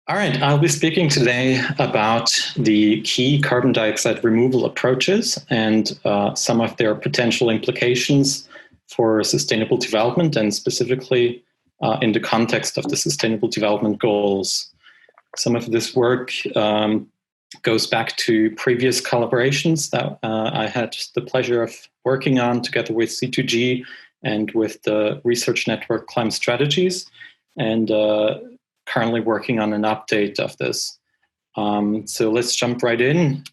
All right, I'll be speaking today about the key carbon dioxide removal approaches and some of their potential implications for sustainable development, and specifically in the context of the Sustainable Development Goals. Some of this work goes back to previous collaborations that I had the pleasure of working on together with C2G and with the research network Climate Strategies, and currently working on an update of this. So let's jump right in.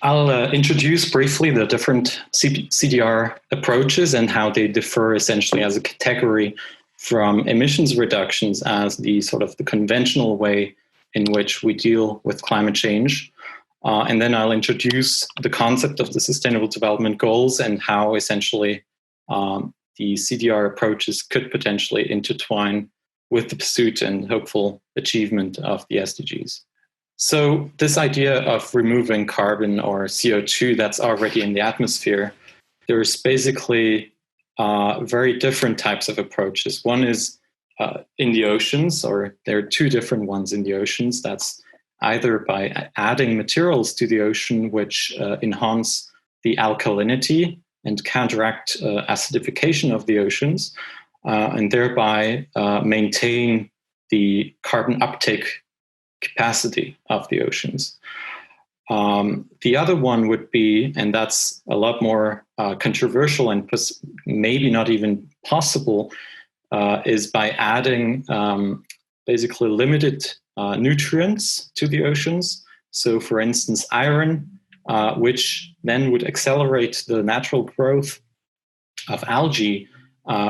I'll introduce briefly the different CDR approaches and how they differ essentially as a category from emissions reductions as the sort of the conventional way in which we deal with climate change. And then I'll introduce the concept of the Sustainable Development Goals and how essentially the CDR approaches could potentially intertwine with the pursuit and hopeful achievement of the SDGs. So this idea of removing carbon or CO2 that's already in the atmosphere, there's basically very different types of approaches. One is in the oceans, or there are two different ones in the oceans. That's either by adding materials to the ocean which enhance the alkalinity and counteract acidification of the oceans, and thereby maintain the carbon uptake capacity of the oceans. The other one would be, and that's a lot more controversial and maybe not even possible, is by adding basically limited nutrients to the oceans. So for instance, iron, which then would accelerate the natural growth of algae,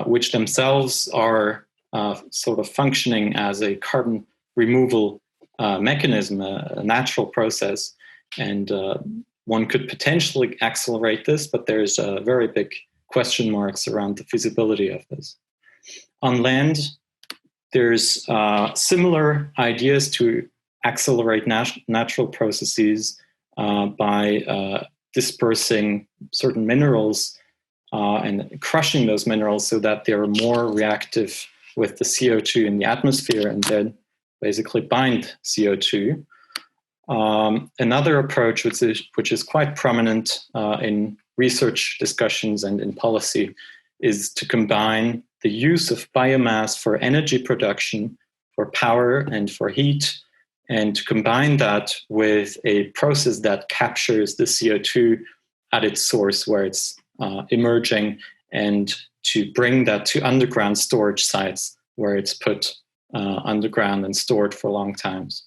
which themselves are sort of functioning as a carbon removal mechanism, a natural process. And one could potentially accelerate this, but there's very big question marks around the feasibility of this. On land, there's similar ideas to accelerate natural processes by dispersing certain minerals and crushing those minerals so that they're more reactive with the CO2 in the atmosphere and then basically bind CO2. Another approach, which is quite prominent in research discussions and in policy, is to combine the use of biomass for energy production, for power and for heat, and to combine that with a process that captures the CO2 at its source where it's emerging, and to bring that to underground storage sites where it's put underground and stored for long times.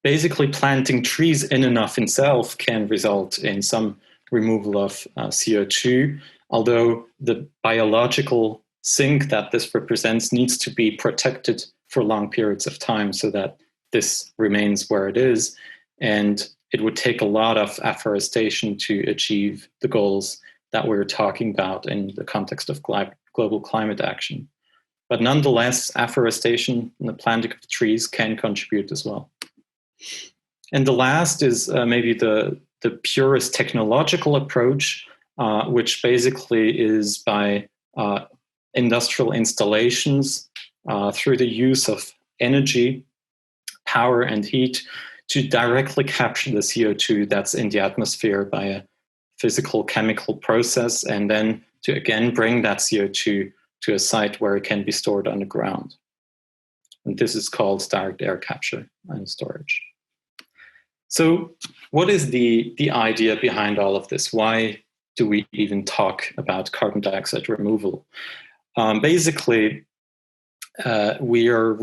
Basically, planting trees in and of itself can result in some removal of CO2, although the biological sink that this represents needs to be protected for long periods of time so that this remains where it is. And it would take a lot of afforestation to achieve the goals that we're talking about in the context of global climate action. But nonetheless, afforestation and the planting of trees can contribute as well. And the last is maybe the purest technological approach, which basically is by industrial installations through the use of energy, power, and heat to directly capture the CO2 that's in the atmosphere by a physical chemical process, and then to again bring that CO2 to a site where it can be stored underground. And this is called direct air capture and storage. So what is the idea behind all of this? Why do we even talk about carbon dioxide removal? Basically, we are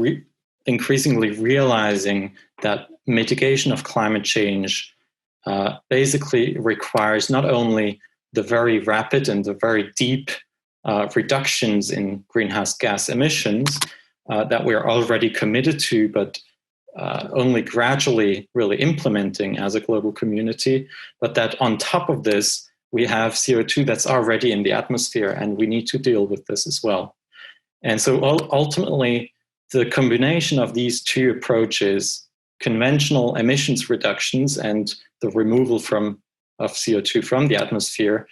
increasingly realizing that mitigation of climate change basically requires not only the very rapid and the very deep reductions in greenhouse gas emissions that we're already committed to, but only gradually really implementing as a global community, but that on top of this, we have CO2 that's already in the atmosphere, and we need to deal with this as well. And so ultimately, the combination of these two approaches, conventional emissions reductions and the removal of CO2 from the atmosphere,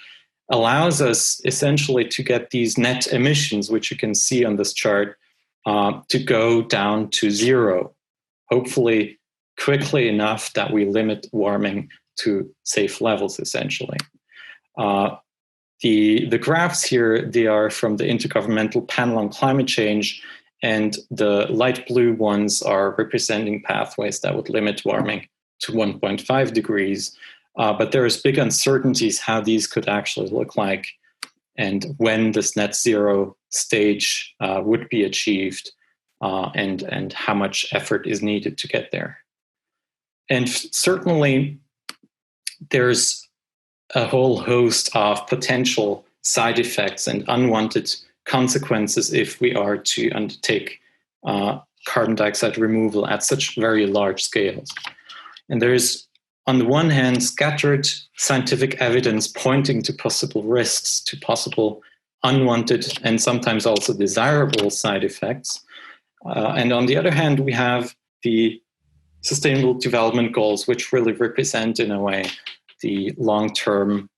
allows us essentially to get these net emissions, which you can see on this chart, to go down to zero. hopefully quickly enough that we limit warming to safe levels, essentially. The graphs here, they are from the Intergovernmental Panel on Climate Change, and the light blue ones are representing pathways that would limit warming to 1.5 degrees. But there's big uncertainties how these could actually look like and when this net zero stage would be achieved, and how much effort is needed to get there. And certainly there's a whole host of potential side effects and unwanted consequences if we are to undertake carbon dioxide removal at such very large scales. And there's, on the one hand, scattered scientific evidence pointing to possible risks, to possible unwanted and sometimes also desirable side effects. And on the other hand, we have the Sustainable Development Goals, which really represent, in a way, the long-term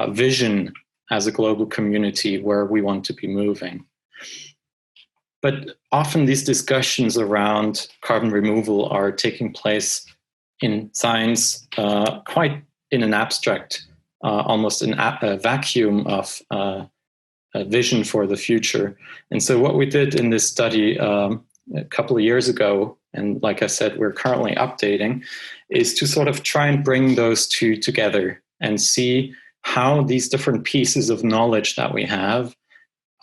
vision as a global community where we want to be moving. But often these discussions around carbon removal are taking place in science quite in an abstract, almost in a vacuum of a vision for the future. And so what we did in this study a couple of years ago, and like I said, we're currently updating, is to sort of try and bring those two together and see how these different pieces of knowledge that we have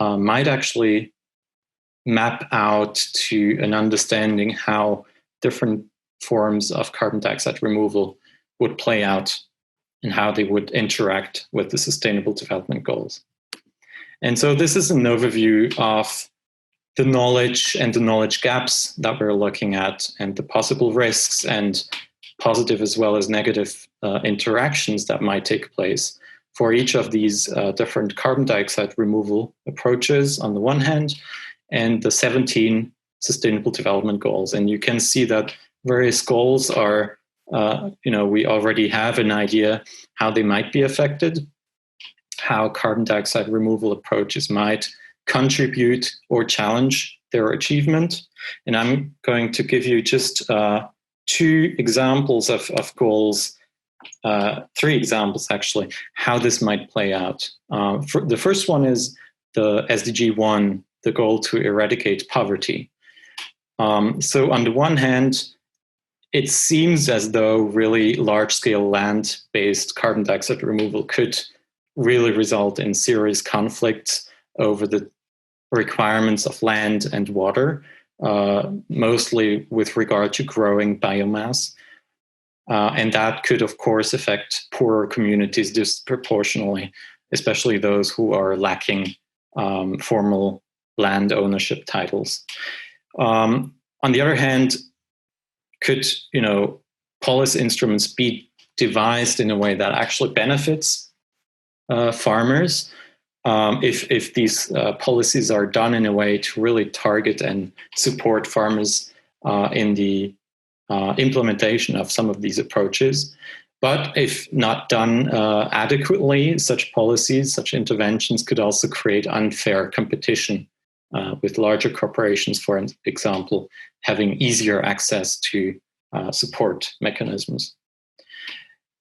might actually map out to an understanding how different forms of carbon dioxide removal would play out and how they would interact with the Sustainable Development Goals. And so this is an overview of the knowledge and the knowledge gaps that we're looking at and the possible risks and positive as well as negative interactions that might take place for each of these different carbon dioxide removal approaches on the one hand, and the 17 Sustainable Development Goals. And you can see that various goals are, we already have an idea how they might be affected, how carbon dioxide removal approaches might contribute or challenge their achievement. And I'm going to give you just two examples of goals, three examples actually, how this might play out. The first one is the SDG 1, the goal to eradicate poverty. So on the one hand, it seems as though really large-scale land-based carbon dioxide removal could really result in serious conflicts over the requirements of land and water, mostly with regard to growing biomass. And that could, of course, affect poorer communities disproportionately, especially those who are lacking formal land ownership titles. On the other hand, could policy instruments be devised in a way that actually benefits farmers if these policies are done in a way to really target and support farmers in the implementation of some of these approaches? But if not done adequately, such policies, such interventions could also create unfair competition with larger corporations, for example, having easier access to support mechanisms.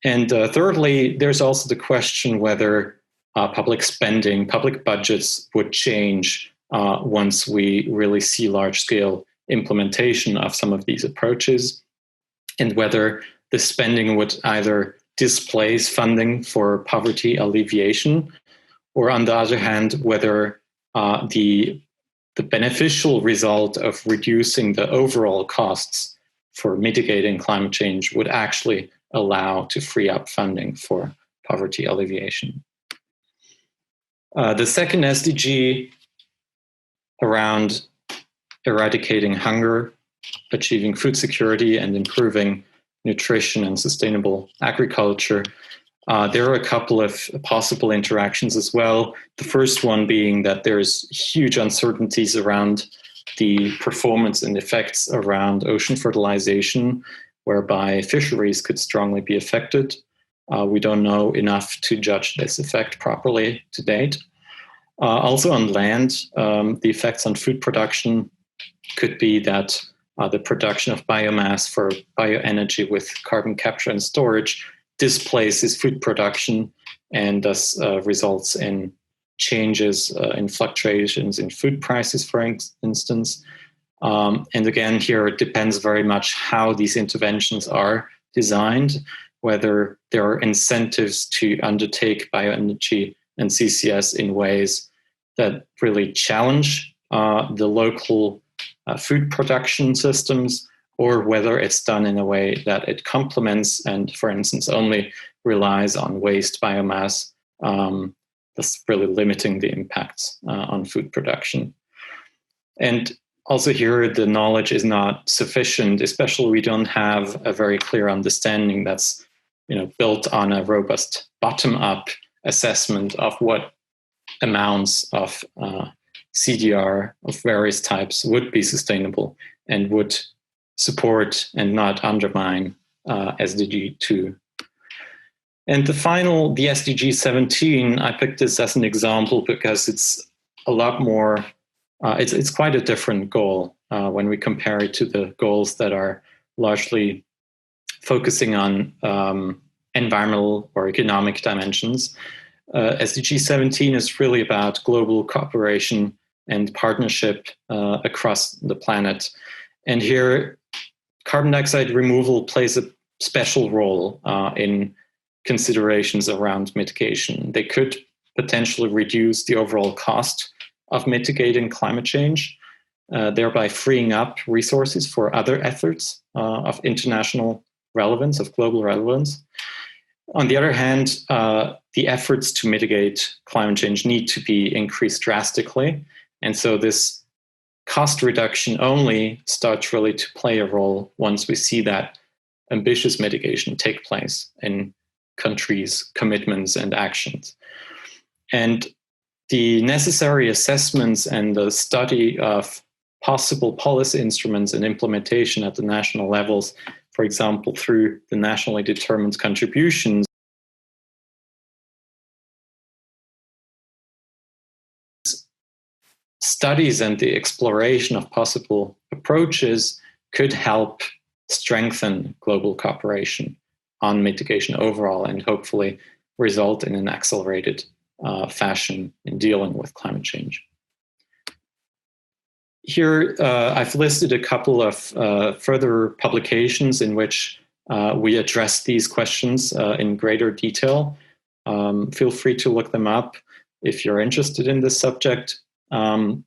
And thirdly, there's also the question whether public spending, public budgets would change once we really see large-scale implementation of some of these approaches, and whether the spending would either displace funding for poverty alleviation, or on the other hand, whether the beneficial result of reducing the overall costs for mitigating climate change would actually allow to free up funding for poverty alleviation. The second SDG around eradicating hunger, achieving food security, and improving nutrition and sustainable agriculture. There are a couple of possible interactions as well. The first one being that there's huge uncertainties around the performance and effects around ocean fertilization, whereby fisheries could strongly be affected. We don't know enough to judge this effect properly to date. Also on land, the effects on food production could be that the production of biomass for bioenergy with carbon capture and storage displaces food production and thus results in changes in fluctuations in food prices, for instance. And again, here it depends very much how these interventions are designed, whether there are incentives to undertake bioenergy and CCS in ways that really challenge the local food production systems, or whether it's done in a way that it complements and, for instance, only relies on waste biomass, thus really limiting the impacts on food production. And also here, the knowledge is not sufficient, especially we don't have a very clear understanding that's built on a robust bottom-up assessment of what amounts of CDR of various types would be sustainable and would support and not undermine SDG 2. And the SDG 17, I picked this as an example because it's a lot more, it's quite a different goal when we compare it to the goals that are largely focusing on environmental or economic dimensions. SDG 17 is really about global cooperation and partnership across the planet. And here, carbon dioxide removal plays a special role in considerations around mitigation. They could potentially reduce the overall cost of mitigating climate change, thereby freeing up resources for other efforts of international relevance, of global relevance. On the other hand, the efforts to mitigate climate change need to be increased drastically. And so this cost reduction only starts really to play a role once we see that ambitious mitigation take place in countries' commitments and actions. And the necessary assessments and the study of possible policy instruments and implementation at the national levels, for example, through the nationally determined contributions, studies and the exploration of possible approaches could help strengthen global cooperation on mitigation overall and hopefully result in an accelerated fashion in dealing with climate change. Here, I've listed a couple of further publications in which we address these questions in greater detail. Feel free to look them up if you're interested in this subject. And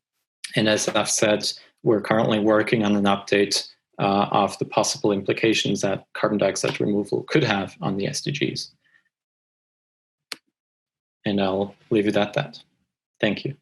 as I've said, we're currently working on an update of the possible implications that carbon dioxide removal could have on the SDGs. And I'll leave it at that. Thank you.